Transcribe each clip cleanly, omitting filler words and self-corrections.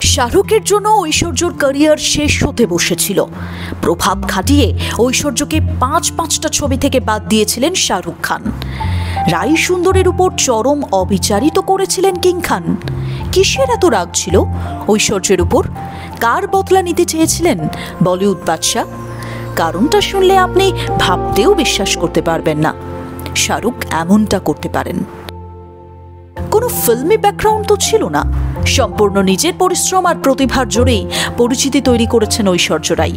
শাহরুখের জন্য ঐশ্বর্যর ক্যারিয়ার শেষ হতে বসেছিল। প্রভাব খাটিয়ে ঐশ্বর্যকে পাঁচটা ছবি থেকে বাদ দিয়েছিলেন শাহরুখ খান। রাই সুন্দরের উপর চরম অবিচারিত করেছিলেন কিং খান। কিসের এত রাগ ছিল ঐশ্বর্যের উপর? কার বদলা নিতে চেয়েছিলেন বলিউড বাদশা? কারণটা শুনলে আপনি ভাবতেও বিশ্বাস করতে পারবেন না শাহরুখ এমনটা করতে পারেন। কোনো ফিল্মি ব্যাকগ্রাউন্ড তো ছিল না, সম্পূর্ণ নিজের পরিশ্রম আর প্রতিভার জোরেই পরিচিতি তৈরি করেছেন ঐশ্বর্য রাই।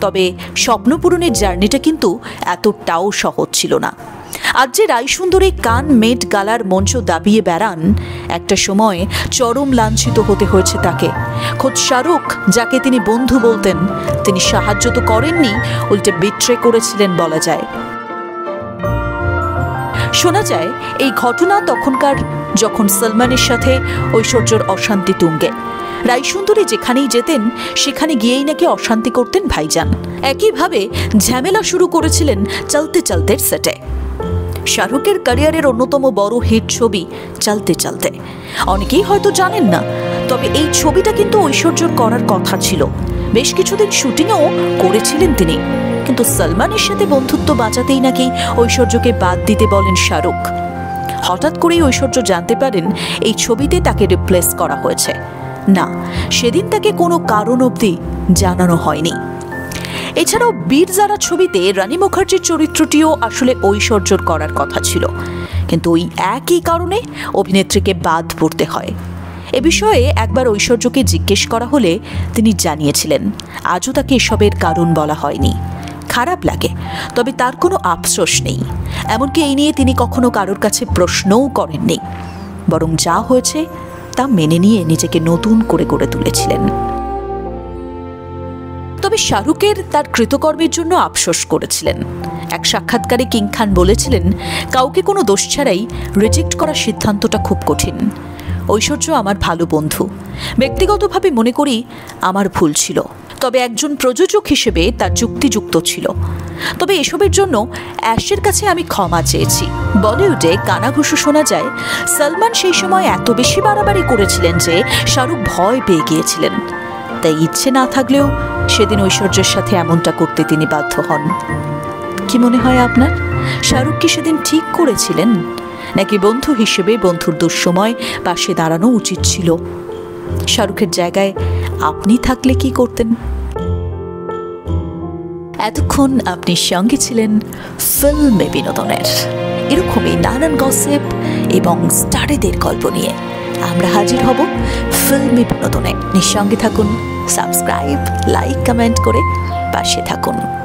তবে স্বপ্ন পূরণের জার্নিটা কিন্তু এতটাও সহজ ছিল না। আজ যে রাই সুন্দরী কান মেট গালার মঞ্চ দাবিয়ে বেড়ান, একটা সময় চরম লাঞ্ছিত হতে হয়েছে তাকে। খোদ শাহরুখ, যাকে তিনি বন্ধু বলতেন, তিনি সাহায্য তো করেননি, উল্টে বিট্রে করেছিলেন বলা যায়। শোনা যায় এই ঘটনা তখনকার, যখন সলমানের সাথে ঐশ্বর্যর অশান্তি তুঙ্গে। রাই সুন্দরী যেখানেই যেতেন সেখানে গিয়েই নাকি অশান্তি করতেন ভাইজান। একইভাবে ঝামেলা শুরু করেছিলেন চলতে চলতে সেটে। শাহরুখের ক্যারিয়ারের অন্যতম বড় হিট ছবি চলতে চলতে, অনেকেই হয়তো জানেন না, তবে এই ছবিটা কিন্তু ঐশ্বর্যর করার কথা ছিল। বেশ কিছুদিন শুটিংও করেছিলেন তিনি, কিন্তু সলমানের সাথে বন্ধুত্ব বাঁচাতেই নাকি ঐশ্বর্যকে বাদ দিতে বলেন শাহরুখ। হঠাৎ করেই ঐশ্বর্য জানতে পারেন এই ছবিতে তাকে রিপ্লেস করা হয়েছে। না, সেদিন তাকে কোনো কারণ অবধি জানানো হয়নি। এছাড়াও বীর জারা ছবিতে রানী মুখার্জির চরিত্রটিও আসলে ঐশ্বর্যর করার কথা ছিল, কিন্তু ওই একই কারণে অভিনেত্রীকে বাদ পড়তে হয়। এ বিষয়ে একবার ঐশ্বর্যকে জিজ্ঞেস করা হলে তিনি জানিয়েছিলেন আজও তাকে এসবের কারণ বলা হয়নি। খারাপ লাগে, তবে তার কোনো আফসোস নেই। এমনকি এই নিয়ে তিনি কখনো কারোর কাছে প্রশ্নও করেননি, বরং যা হয়েছে তা মেনে নিয়ে নিজেকে নতুন করে গড়ে তুলেছিলেন। তবে শাহরুখের তার কৃতকর্মের জন্য আফসোস করেছিলেন। এক সাক্ষাৎকারে কিং খান বলেছিলেন, কাউকে কোনো দোষ ছাড়াই রিজেক্ট করার সিদ্ধান্তটা খুব কঠিন। ঐশ্বর্য আমার ভালো বন্ধু, ব্যক্তিগতভাবে মনে করি আমার ভুল ছিল, তবে একজন প্রযোজক হিসেবে তার যুক্তিযুক্ত ছিল। তবে এসবের জন্য অ্যাশের কাছে আমি ক্ষমা চেয়েছি। বলিউডে কানাঘুষো শোনা যায় সলমান সেই সময় এত বেশি বাড়াবাড়ি করেছিলেন যে শাহরুখ ভয় পেয়ে গিয়েছিলেন। তাই ইচ্ছে না থাকলেও সেদিন ঐশ্বর্যের সাথে এমনটা করতে তিনি বাধ্য হন। কি মনে হয় আপনার? শাহরুখ কি সেদিন ঠিক করেছিলেন, নাকি বন্ধু হিসেবে বন্ধুর দুঃসময় পাশে দাঁড়ানো উচিত ছিল? শাহরুখের জায়গায় আপনি থাকলে কি করতেন? এতক্ষণ আপনি সঙ্গে ছিলেন ফিল্মে বিনোদনের। এরকমই নানান গসিপ এবং স্টারেদের গল্প নিয়ে আমরা হাজির হব ফিল্মে বিনোদনে। নিঃসঙ্গে থাকুন, সাবস্ক্রাইব, লাইক, কমেন্ট করে পাশে থাকুন।